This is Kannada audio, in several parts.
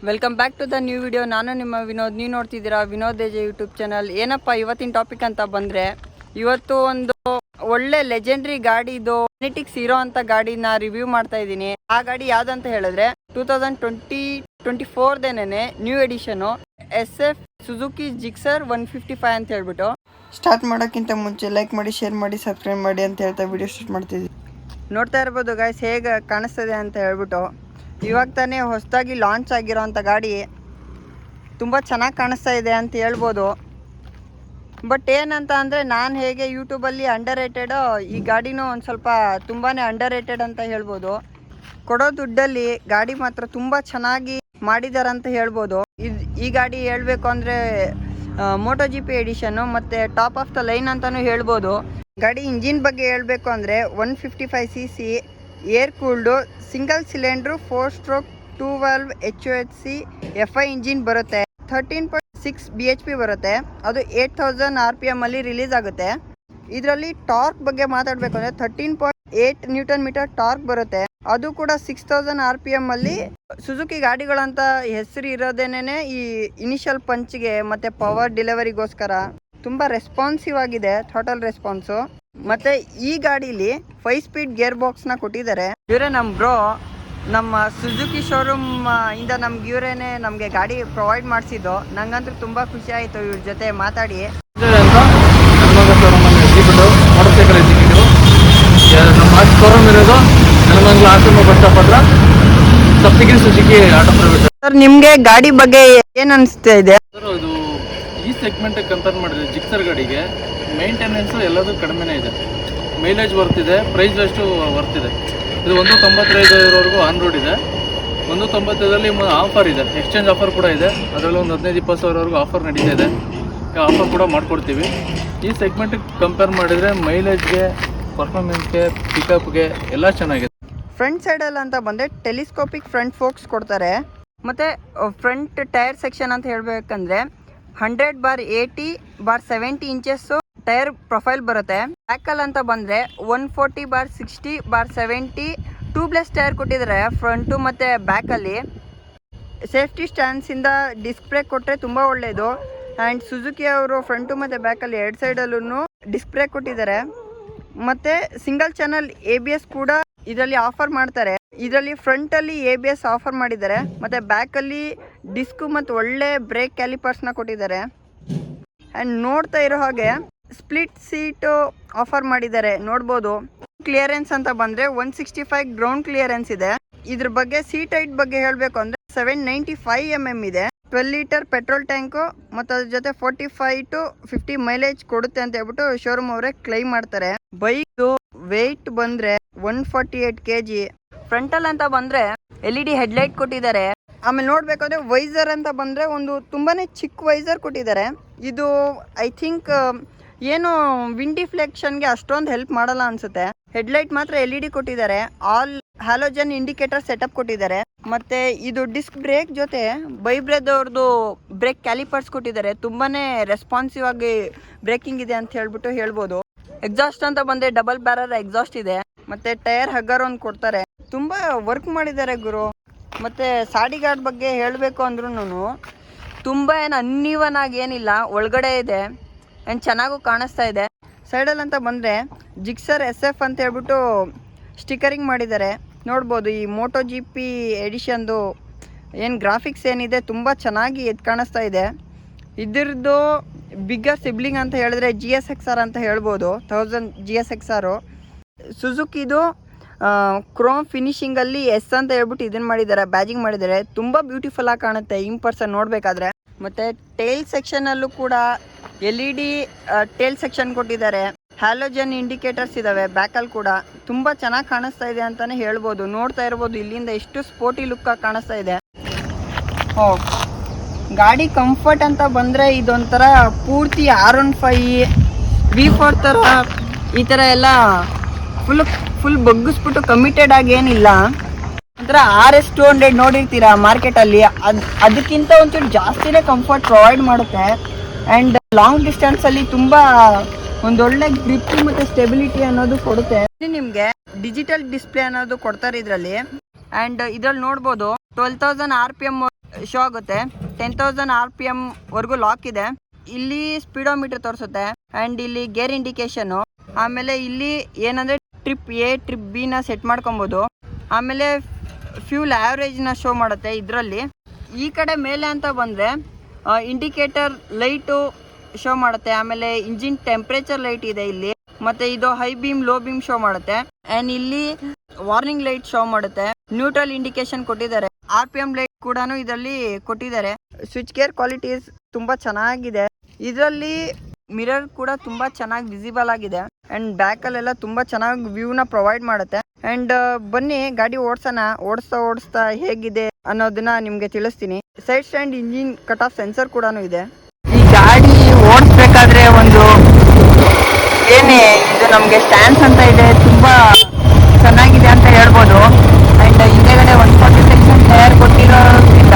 Welcome back to the new video. ನಾನು ನಿಮ್ಮ ವಿನೋದ್, ನೀವು ನೋಡ್ತಿದ್ದೀರಾ ವಿನೋದ್ ದೇಜ ಯೂಟ್ಯೂಬ್ ಚಾನಲ್. ಏನಪ್ಪ ಇವತ್ತಿನ ಟಾಪಿಕ್ ಅಂತ ಬಂದರೆ, ಇವತ್ತು ಒಂದು ಒಳ್ಳೆ ಲೆಜೆಂಡ್ರಿ ಗಾಡಿದು ಜೆನೆಟಿಕ್ಸ್ ಇರೋ ಅಂತ ಗಾಡಿನ ರಿವ್ಯೂ ಮಾಡ್ತಾ ಇದ್ದೀನಿ. ಆ ಗಾಡಿ ಯಾವುದಂತ ಹೇಳಿದ್ರೆ 2024 new edition SF Suzuki Gixxer 155 ಅಂತ ಹೇಳ್ಬಿಟ್ಟು. ಸ್ಟಾರ್ಟ್ ಮಾಡೋಕ್ಕಿಂತ ಮುಂಚೆ ಲೈಕ್ ಮಾಡಿ, ಶೇರ್ ಮಾಡಿ, ಸಬ್ಸ್ಕ್ರೈಬ್ ಮಾಡಿ ಅಂತ ಹೇಳ್ತಾ ವಿಡಿಯೋ ಸ್ಟಾರ್ಟ್ ಮಾಡ್ತಿದ್ದೀವಿ. ನೋಡ್ತಾ ಇರ್ಬೋದು ಗೈಸ್ ಹೇಗೆ ಕಾಣಿಸ್ತದೆ ಅಂತ ಹೇಳ್ಬಿಟ್ಟು. ಇವಾಗ ತಾನೇ ಹೊಸದಾಗಿ ಲಾಂಚ್ ಆಗಿರೋಂಥ ಗಾಡಿ ತುಂಬ ಚೆನ್ನಾಗಿ ಕಾಣಿಸ್ತಾ ಇದೆ ಅಂತ ಹೇಳ್ಬೋದು. ಬಟ್ ಏನಂತ ಅಂದರೆ, ನಾನು ಹೇಗೆ ಯೂಟ್ಯೂಬಲ್ಲಿ ಅಂಡರ್ ರೇಟೆಡ್, ಈ ಗಾಡಿನೂ ಒಂದು ಸ್ವಲ್ಪ ತುಂಬಾ ಅಂಡರ್ ರೇಟೆಡ್ ಅಂತ ಹೇಳ್ಬೋದು. ಕೊಡೋ ದುಡ್ಡಲ್ಲಿ ಗಾಡಿ ಮಾತ್ರ ತುಂಬ ಚೆನ್ನಾಗಿ ಮಾಡಿದ್ದಾರೆ ಅಂತ ಹೇಳ್ಬೋದು. ಈ ಗಾಡಿ ಹೇಳಬೇಕು ಅಂದರೆ ಮೋಟೋ GP ಎಡಿಷನ್ನು ಮತ್ತು ಟಾಪ್ ಆಫ್ ದ ಲೈನ್ ಅಂತಲೂ ಹೇಳ್ಬೋದು. ಗಾಡಿ ಇಂಜಿನ್ ಬಗ್ಗೆ ಹೇಳಬೇಕು ಅಂದರೆ 155cc air cooled single cylinder 4 stroke 2 valve HOHC FI engine ಬರುತ್ತೆ. 13.6 BHP ಬರುತ್ತೆ. ಅದು 8000 RPM ಅಲ್ಲಿ ರಿಲೀಸ್ ಆಗುತ್ತೆ. ಇದರಲ್ಲಿ ಟಾರ್ಕ್ ಬಗ್ಗೆ ಮಾತಾಡಬೇಕು ಅಂದರೆ 13.8 Nm ಟಾರ್ಕ್ ಬರುತ್ತೆ. ಅದು ಕೂಡ 6000 RPM ಅಲ್ಲಿ. ಸುಜುಕಿ ಗಾಡಿಗಳಂತ ಹೆಸರು ಇರೋದೇನೆ ಈ ಇನಿಷಿಯಲ್ ಪಂಚ್ಗೆ ಮತ್ತು ಪವರ್ ಡೆಲಿವರಿಗೋಸ್ಕರ ತುಂಬ ರೆಸ್ಪಾನ್ಸಿವ್ ಆಗಿದೆ, ಟೋಟಲ್ ರೆಸ್ಪಾನ್ಸು. ಮತ್ತು ಈ ಗಾಡೀಲಿ 5 ಸ್ಪೀಡ್ ಗೇರ್ ಬಾಕ್ಸ್ನ ಕೊಟ್ಟಿದ್ದಾರೆ. ಇವರೇ ನಮ್ಮ ಬ್ರೋ, ನಮ್ಮ ಸುಜುಕಿ ಶೋರೂಮ್ ಇಂದ ಇವರೇನೆ ನಮಗೆ ಗಾಡಿ ಪ್ರೊವೈಡ್ ಮಾಡಿಸಿದ್ದು. ನಂಗಂತೂ ತುಂಬ ಖುಷಿ ಆಯಿತು ಇವ್ರ ಜೊತೆ ಮಾತಾಡಿ. ನಮ್ಮ ಶೋರೂಮ್ ಇರೋದು ನೆಲಮಂಗಲ ಆಶ್ರಮ ಬಸ್ ಸ್ಟಾಪ್ ಹತ್ರ, Saptagiri Suzuki auto private. Sir, ನಿಮಗೆ ಗಾಡಿ ಬಗ್ಗೆ ಏನು ಅನಿಸ್ತಾ ಇದೆ? ಸರ್, ಇದು ಈ ಸೆಗ್ಮೆಂಟ್ ಕಂಪೇರ್ ಮಾಡಿದ್ರೆ ಜಿಕ್ಸರ್ ಗಾಡಿಗೆ ಮೇಂಟೆನೆನ್ಸು ಎಲ್ಲದೂ ಕಡಿಮೆನೇ ಇದೆ. ಮೈಲೇಜ್ ಬರ್ತಿದೆ, ಪ್ರೈಸ್ ಅಷ್ಟು ಬರ್ತಿದೆ. ಇದು 195ವರೆಗೂ ಆನ್ ರೋಡ್ ಇದೆ. 195ರಲ್ಲಿ ಆಫರ್ ಇದೆ, ಎಕ್ಸ್ಚೇಂಜ್ ಆಫರ್ ಕೂಡ ಇದೆ. ಅದರಲ್ಲಿ ಒಂದು 15-20 ಸಾವಿರವರೆಗೂ ಆಫರ್ ನಡೀತಾ ಇದೆ. ಆಫರ್ ಕೂಡ ಮಾಡ್ಕೊಡ್ತೀವಿ. ಈ ಸೆಗ್ಮೆಂಟಿಗೆ ಕಂಪೇರ್ ಮಾಡಿದರೆ ಮೈಲೇಜ್ಗೆ, ಪರ್ಫಾರ್ಮೆನ್ಸ್ಗೆ, ಪಿಕಪ್ಗೆ ಎಲ್ಲ ಚೆನ್ನಾಗಿದೆ. ಫ್ರಂಟ್ ಸೈಡಲ್ಲಿ ಅಂತ ಬಂದರೆ ಟೆಲಿಸ್ಕೋಪಿಕ್ ಫ್ರಂಟ್ ಫೋಕ್ಸ್ ಕೊಡ್ತಾರೆ. ಮತ್ತು ಫ್ರಂಟ್ ಟೈರ್ ಸೆಕ್ಷನ್ ಅಂತ ಹೇಳಬೇಕಂದ್ರೆ 100/80/70 ಇಂಚಸ್ಸು ಟೈರ್ ಪ್ರೊಫೈಲ್ ಬರುತ್ತೆ. ಬ್ಯಾಕಲ್ಲಿ ಅಂತ ಬಂದರೆ 140/60/70 ಟ್ಯೂಬ್ಲೆಸ್ ಟೈರ್ ಕೊಟ್ಟಿದ್ದಾರೆ ಫ್ರಂಟು ಮತ್ತು ಬ್ಯಾಕಲ್ಲಿ. ಸೇಫ್ಟಿ ಸ್ಟ್ಯಾಂಡ್ಸಿಂದ ಡಿಸ್ಕ್ ಬ್ರೇಕ್ ಕೊಟ್ಟರೆ ತುಂಬ ಒಳ್ಳೆಯದು. ಆ್ಯಂಡ್ ಸುಜುಕಿ ಅವರು ಫ್ರಂಟು ಮತ್ತು ಬ್ಯಾಕಲ್ಲಿ 2 ಸೈಡಲ್ಲೂ ಡಿಸ್ಕ್ ಬ್ರೇಕ್ ಕೊಟ್ಟಿದ್ದಾರೆ. ಮತ್ತು ಸಿಂಗಲ್ ಚಾನಲ್ ABS ಕೂಡ ಇದರಲ್ಲಿ ಆಫರ್ ಮಾಡ್ತಾರೆ. ಇದರಲ್ಲಿ ಫ್ರಂಟಲ್ಲಿ ABS ಆಫರ್ ಮಾಡಿದ್ದಾರೆ, ಮತ್ತು ಬ್ಯಾಕಲ್ಲಿ ಡಿಸ್ಕು ಮತ್ತು ಒಳ್ಳೆ ಬ್ರೇಕ್ ಕ್ಯಾಲಿಪರ್ಸ್ನ ಕೊಟ್ಟಿದ್ದಾರೆ. ಆ್ಯಂಡ್ ನೋಡ್ತಾ ಇರೋ ಹಾಗೆ ಸ್ಪ್ಲಿಟ್ ಸೀಟು ಆಫರ್ ಮಾಡಿದ್ದಾರೆ, ನೋಡ್ಬೋದು. ಕ್ಲಿಯರೆನ್ಸ್ ಅಂತ ಬಂದರೆ 165 ಗ್ರೌಂಡ್ ಕ್ಲಿಯರೆನ್ಸ್ ಇದೆ. ಇದ್ರ ಬಗ್ಗೆ ಸೀಟ್ ಹೈಟ್ ಬಗ್ಗೆ ಹೇಳಬೇಕು ಅಂದರೆ 795 mm ಇದೆ. 12 ಲೀಟರ್ ಪೆಟ್ರೋಲ್ ಟ್ಯಾಂಕು ಮತ್ತು ಅದ್ರ ಜೊತೆ 45 to 50 ಮೈಲೇಜ್ ಕೊಡುತ್ತೆ ಅಂತ ಹೇಳ್ಬಿಟ್ಟು ಶೋರೂಮ್ ಅವರೇ ಕ್ಲೈಮ್ ಮಾಡ್ತಾರೆ. ಬೈಕ್ ವೆಯ್ಟ್ ಬಂದರೆ 148 kg. ಫ್ರಂಟಲ್ ಅಂತ ಬಂದರೆ LED ಹೆಡ್ಲೈಟ್ ಕೊಟ್ಟಿದ್ದಾರೆ. ಆಮೇಲೆ ನೋಡಬೇಕಾದ್ರೆ ವೈಸರ್ ಅಂತ ಬಂದರೆ ಒಂದು ತುಂಬಾ ಚಿಕ್ಕ ವೈಸರ್ ಕೊಟ್ಟಿದ್ದಾರೆ. ಇದು ಐ ಥಿಂಕ್ ಏನು ವಿಂಡ್ ಡಿಫ್ಲೆಕ್ಷನ್ಗೆ ಅಷ್ಟೊಂದು ಹೆಲ್ಪ್ ಮಾಡಲ್ಲ ಅನಿಸುತ್ತೆ. ಹೆಡ್ಲೈಟ್ ಮಾತ್ರ LED ಕೊಟ್ಟಿದ್ದಾರೆ. ಆಲ್ ಹ್ಯಾಲೋಜನ್ ಇಂಡಿಕೇಟರ್ ಸೆಟಪ್ ಕೊಟ್ಟಿದ್ದಾರೆ. ಮತ್ತು ಇದು ಡಿಸ್ಕ್ ಬ್ರೇಕ್ ಜೊತೆ ಬೈಬ್ರೆದವ್ರದ್ದು ಬ್ರೇಕ್ ಕ್ಯಾಲಿಪರ್ಸ್ ಕೊಟ್ಟಿದ್ದಾರೆ. ತುಂಬಾ ರೆಸ್ಪಾನ್ಸಿವ್ ಆಗಿ ಬ್ರೇಕಿಂಗ್ ಇದೆ ಅಂತ ಹೇಳ್ಬೋದು. ಎಕ್ಸಾಸ್ಟ್ ಅಂತ ಬಂದರೆ ಡಬಲ್ ಬ್ಯಾರರ್ ಎಕ್ಸಾಸ್ಟ್ ಇದೆ. ಮತ್ತು ಟೈರ್ ಹಗ್ಗರ್ ಒಂದು ಕೊಡ್ತಾರೆ. ತುಂಬ ವರ್ಕ್ ಮಾಡಿದ್ದಾರೆ ಗುರು. ಮತ್ತು ಸಾಡಿ ಗಾರ್ಡ್ ಬಗ್ಗೆ ಹೇಳಬೇಕು ಅಂದ್ರೂ ತುಂಬ ಏನು ಅನ್ನೀವನ್ ಆಗಿ ಏನಿಲ್ಲ, ಒಳಗಡೆ ಇದೆ ಆ್ಯಂಡ್ ಚೆನ್ನಾಗೂ ಕಾಣಿಸ್ತಾ ಇದೆ. ಸೈಡಲ್ಲಿ ಅಂತ ಬಂದರೆ ಜಿಕ್ಸರ್ SF ಅಂತ ಹೇಳ್ಬಿಟ್ಟು ಸ್ಟಿಕರಿಂಗ್ ಮಾಡಿದ್ದಾರೆ, ನೋಡ್ಬೋದು. ಈ ಮೋಟೋ GP ಎಡಿಷನ್ದು ಏನು ಗ್ರಾಫಿಕ್ಸ್ ಏನಿದೆ ತುಂಬ ಚೆನ್ನಾಗಿ ಎದ್ದು ಕಾಣಿಸ್ತಾ ಇದೆ. ಇದ್ರದ್ದು ಬಿಗ್ಗರ್ ಸಿಬ್ಲಿಂಗ್ ಅಂತ ಹೇಳಿದ್ರೆ GSXR ಅಂತ ಹೇಳ್ಬೋದು. 1000 GSXR. ಸುಜುಕಿದು ಕ್ರೋಮ್ ಫಿನಿಶಿಂಗಲ್ಲಿ S ಅಂತ ಹೇಳ್ಬಿಟ್ಟು ಇದನ್ನು ಮಾಡಿದ್ದಾರೆ, ಬ್ಯಾಜಿಂಗ್ ಮಾಡಿದ್ದಾರೆ. ತುಂಬ ಬ್ಯೂಟಿಫುಲ್ ಆಗಿ ಕಾಣುತ್ತೆ ಇನ್ ಪರ್ಸನ್ ನೋಡಬೇಕಾದ್ರೆ. ಮತ್ತು ಟೇಲ್ ಸೆಕ್ಷನಲ್ಲೂ ಕೂಡ LED ಟೇಲ್ ಸೆಕ್ಷನ್ ಕೊಟ್ಟಿದ್ದಾರೆ. ಹ್ಯಾಲೋಜನ್ ಇಂಡಿಕೇಟರ್ಸ್ ಇದ್ದಾವೆ ಬ್ಯಾಕಲ್ಲಿ ಕೂಡ. ತುಂಬ ಚೆನ್ನಾಗಿ ಕಾಣಿಸ್ತಾ ಇದೆ ಅಂತಲೇ ಹೇಳ್ಬೋದು. ನೋಡ್ತಾ ಇರ್ಬೋದು ಇಲ್ಲಿಂದ ಎಷ್ಟು ಸ್ಪೋರ್ಟಿ ಲುಕ್ಕಾಗಿ ಕಾಣಿಸ್ತಾ ಇದೆ. ಗಾಡಿ ಕಂಫರ್ಟ್ ಅಂತ ಬಂದರೆ ಇದೊಂಥರ ಪೂರ್ತಿ R15 V4 ಥರ ಈ ಥರ ಎಲ್ಲ ಫುಲ್ ಬಗ್ಗಿಸ್ಬಿಟ್ಟು ಕಮಿಟೆಡ್ ಆಗಿ ಏನಿಲ್ಲ. ಒಂಥರ RS 200 ನೋಡಿರ್ತೀರಾ ಮಾರ್ಕೆಟಲ್ಲಿ, ಅದಕ್ಕಿಂತ ಒಂಚೂರು ಜಾಸ್ತಿನೇ ಕಂಫರ್ಟ್ ಪ್ರೊವೈಡ್ ಮಾಡುತ್ತೆ. ಆ್ಯಂಡ್ ಲಾಂಗ್ ಡಿಸ್ಟೆನ್ಸಲ್ಲಿ ತುಂಬ ಒಂದೊಳ್ಳೆ ಗ್ರಿಪ್ ಮತ್ತು ಸ್ಟೆಬಿಲಿಟಿ ಅನ್ನೋದು ಕೊಡುತ್ತೆ. ನಿಮಗೆ ಡಿಜಿಟಲ್ ಡಿಸ್ಪ್ಲೇ ಅನ್ನೋದು ಕೊಡ್ತಾರೆ ಇದರಲ್ಲಿ. ಆ್ಯಂಡ್ ಇದರಲ್ಲಿ ನೋಡ್ಬೋದು 12,000 RPM ಶೋ ಆಗುತ್ತೆ. 10,000 RPM ವರೆಗೂ ಲಾಕ್ ಇದೆ. ಇಲ್ಲಿ ಸ್ಪೀಡೋಮೀಟರ್ ತೋರಿಸುತ್ತೆ ಆ್ಯಂಡ್ ಇಲ್ಲಿ ಗೇರ್ ಇಂಡಿಕೇಶನು. ಆಮೇಲೆ ಇಲ್ಲಿ ಏನಂದರೆ ಟ್ರಿಪ್ ಎ ಟ್ರಿಪ್ ಬಿನ ಸೆಟ್ ಮಾಡ್ಕೊಬೋದು. ಆಮೇಲೆ ಫ್ಯೂಲ್ ಆ್ಯಾವ್ರೇಜ್ನ ಶೋ ಮಾಡುತ್ತೆ ಇದರಲ್ಲಿ. ಈ ಕಡೆ ಮೇಲೆ ಅಂತ ಬಂದರೆ ಇಂಡಿಕೇಟರ್ ಲೈಟು ಶೋ ಮಾಡುತ್ತೆ. ಆಮೇಲೆ ಇಂಜಿನ್ ಟೆಂಪ್ರೇಚರ್ ಲೈಟ್ ಇದೆ ಇಲ್ಲಿ. ಮತ್ತು ಇದು high beam low beam show ಮಾಡುತ್ತೆ. ಆ್ಯಂಡ್ ಇಲ್ಲಿ ವಾರ್ನಿಂಗ್ ಲೈಟ್ ಶೋ ಮಾಡುತ್ತೆ. ನ್ಯೂಟ್ರಲ್ ಇಂಡಿಕೇಶನ್ ಕೊಟ್ಟಿದ್ದಾರೆ. RPM ಲೈಟ್ ಕೂಡ ಇದರಲ್ಲಿ ಕೊಟ್ಟಿದ್ದಾರೆ. ಸ್ವಿಚ್ ಗೇರ್ ಕ್ವಾಲಿಟೀಸ್ ತುಂಬ ಚೆನ್ನಾಗಿದೆ. ಇದರಲ್ಲಿ ಮಿರರ್ ಕೂಡ ತುಂಬ ಚೆನ್ನಾಗಿ ವಿಸಿಬಲ್ ಆಗಿದೆ ಆ್ಯಂಡ್ ಬ್ಯಾಕಲ್ಲೆಲ್ಲ ತುಂಬ ಚೆನ್ನಾಗಿ ವ್ಯೂನ ಪ್ರೊವೈಡ್ ಮಾಡುತ್ತೆ. ಆ್ಯಂಡ್ ಬನ್ನಿ ಗಾಡಿ ಓಡಿಸ್ತಾ ಹೇಗಿದೆ ಅನ್ನೋದನ್ನ ನಿಮಗೆ ತಿಳಿಸ್ತೀನಿ. Side stand engine cut off sensor ಕೂಡ ಇದೆ. ಈ ಗಾಡಿ ಓಡಿಸ್ಬೇಕಾದ್ರೆ ಒಂದು ಏನೇ ಇದು ನಮಗೆ ಸ್ಟ್ಯಾನ್ಸ್ ಅಂತ ಇದೆ, ತುಂಬ ಚೆನ್ನಾಗಿದೆ ಅಂತ ಹೇಳ್ಬೋದು. ಆ್ಯಂಡ್ ಹಿಂದೆಗಡೆ 140 ಸೆಕ್ಷನ್ ಟೈರ್ ಕೊಟ್ಟಿರೋದ್ರಿಂದ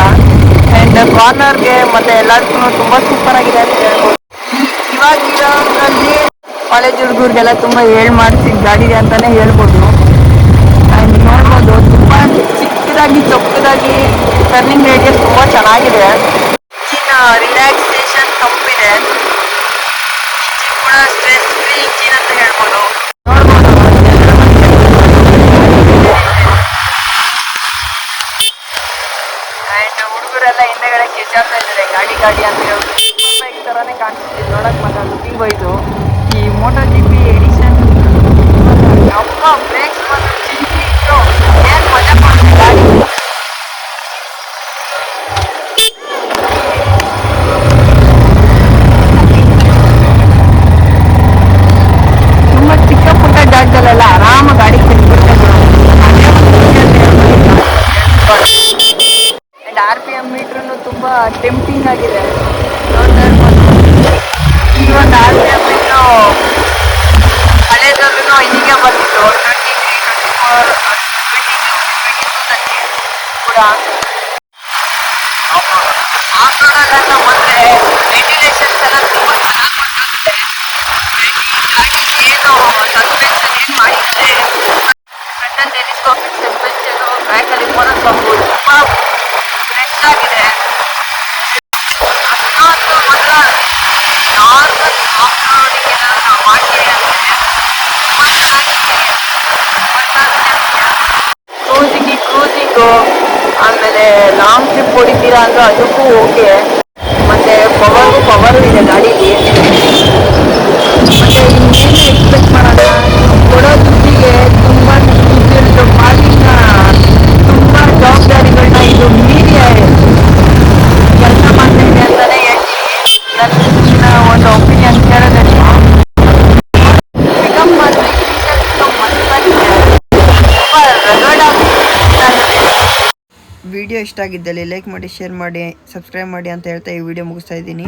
ಆ್ಯಂಡ್ ಕಾರ್ನರ್ಗೆ ಮತ್ತು ಎಲ್ಲದಕ್ಕೂ ತುಂಬ ಸೂಪರ್ ಆಗಿದೆ ಅಂತ ಹೇಳ್ಬೋದು. ಇವಾಗಿರೋದ್ರಲ್ಲಿ ಕಾಲೇಜ್ ಹುಡುಗರಿಗೆಲ್ಲ ತುಂಬ ಮಾಡಿಸಿದ ಗಾಡಿ ಅಂತಲೇ ಹೇಳ್ಬೋದು. ಆ್ಯಂಡ್ ನೋಡ್ಬೋದು ತುಂಬ ಚಿಕ್ಕದಾಗಿ ಚೊಕ್ಕದಾಗಿ ಟರ್ನಿಂಗ್ ರೇಡಿಯಸ್ ತುಂಬ ಚೆನ್ನಾಗಿದೆ. ಇಂಜಿನ್ ರಿಲ್ಯಾಕ್ಸೇಷನ್ ತಂಪಿದೆ. ಇಂಜಿನ್ ಕೂಡ ಸ್ಟ್ರೆಸ್ ಫ್ರೀ ಇಂಜಿನ್ ಅಂತ ಹೇಳ್ಬೋದು. ನೋಡ್ಬೋದು ಆ್ಯಂಡ್ ಹುಡುಗರೆಲ್ಲ ಹಿಂದೆಗಡೆ ಕಿಚ್ಚಾಡ್ತಾ ಇದ್ದಾರೆ ಗಾಡಿ ಅಂತ ಹೇಳ್ಬೋದು. ಈ ಥರನೇ ಕಾಣಿಸ್ತಿದೆ ನೋಡಕ್ಕೆ. ಮಾತ್ರ ಲುಕಿಂಗ್ ಇದು ಈ MotoGP ಎಡಿಷನ್ ಅಪ್ಪ ಬ್ರೇಕ್ಸ್ ಬಂದು ಚಿಕ್ಕಿತ್ತು ಏನು ಮಜಾ ಮಾಡ್ತಿದೆ ಗಾಡಿ. ತುಂಬ ಚಿಕ್ಕ ಪುಟ್ಟ ಜಾಗದಲ್ಲೆಲ್ಲ ಆರಾಮ ಗಾಡಿ ತಿನ್ಬಿಡ್ತಾರೆ. ಆ್ಯಂಡ್ RPM ಮೀಟ್ರೂ ತುಂಬ ಟೆಂಪ್ಟಿಂಗ್ ಆಗಿದೆ. ನೋಡ್ತಾ ಇರ್ಬೋದು ಈ ಒಂದು RPM ಮೀಟ್ರು ಹಳೇದ್ರಲ್ಲೂ ಹೀಗೆ ಬಂದಿತ್ತು 23, 24, 22 ಕೂಡ. ಆಫ್ ರೋಡಲ್ಲಂತ ಬಂದರೆ ವೆಂಟಿಲೇಷನ್ಸ್ ಎಲ್ಲ ತುಂಬ ಚೆನ್ನಾಗಿ ಕೊಟ್ಟಿರುತ್ತೆ. ಗಾಡಿ ಏನು ಸಸ್ಪೆನ್ಷನ್ ಏನು ಮಾಡಿದರೆ ಫ್ರಂಟಲ್ಲಿ ಟೆಲಿಸ್ಕೋಪಿಕ್ ಸಸ್ಪೆನ್ಷನು, ಬ್ಯಾಕಲ್ಲಿ ಮೋನೋಶಾಕು ತುಂಬ ಫ್ರೆಶ್ ಆಗಿದೆ. ಇನ್ನೊಂದು ಮಾತ್ರ ನಾರ್ಮಲ್ ಆಫ್ ರೋಡಿಗೆ ನಾವು ಮಾಡ್ತೀವಿ ಅಂದರೆ ತುಂಬ ಚೆನ್ನಾಗಿ ಕ್ರೂಸಿಂಗು ಆಮೇಲೆ ಲಾಂಗ್ ಟ್ರಿಪ್ ಹೊಡಿತೀರಾ ಅಂದ್ರೆ ಅದಕ್ಕೂ ಓಕೆ. ಮತ್ತು ಪವರು ಇದೆ ಗಾಡೀಲಿ. ಮತ್ತು ಇನ್ನೇನು ಎಕ್ಸ್ಪೆಕ್ಟ್ ಮಾಡೋಣ, ಕೊಡೋ ದುಡ್ಡಿಗೆ ತುಂಬ ದುಡ್ಡಿರೋದು ಪಾಲಿನ ತುಂಬ ಜವಾಬ್ದಾರಿಗಳನ್ನ ಇದು ಮೀರಿ ಕೆಲಸ ಮಾಡ್ತಾ ಇದೆ ಅಂತಲೇ ಹೇಳ್ತೀನಿ. ನನ್ನ ಒಂದು ಒಪಿನಿಯನ್ ಕೇಳೋದನ್ನು ಪಿಕಪ್ ಮಾತ್ರ ವಿಡಿಯೋ ಇಷ್ಟ ಆಗಿದ್ದಲ್ಲಿ ಲೈಕ್ ಮಾಡಿ, ಶೇರ್ ಮಾಡಿ, ಸಬ್ಸ್ಕ್ರೈಬ್ ಮಾಡಿ ಅಂತ ಹೇಳ್ತಾ ಈ ವಿಡಿಯೋ ಮುಗಿಸ್ತಾ ಇದ್ದೀನಿ.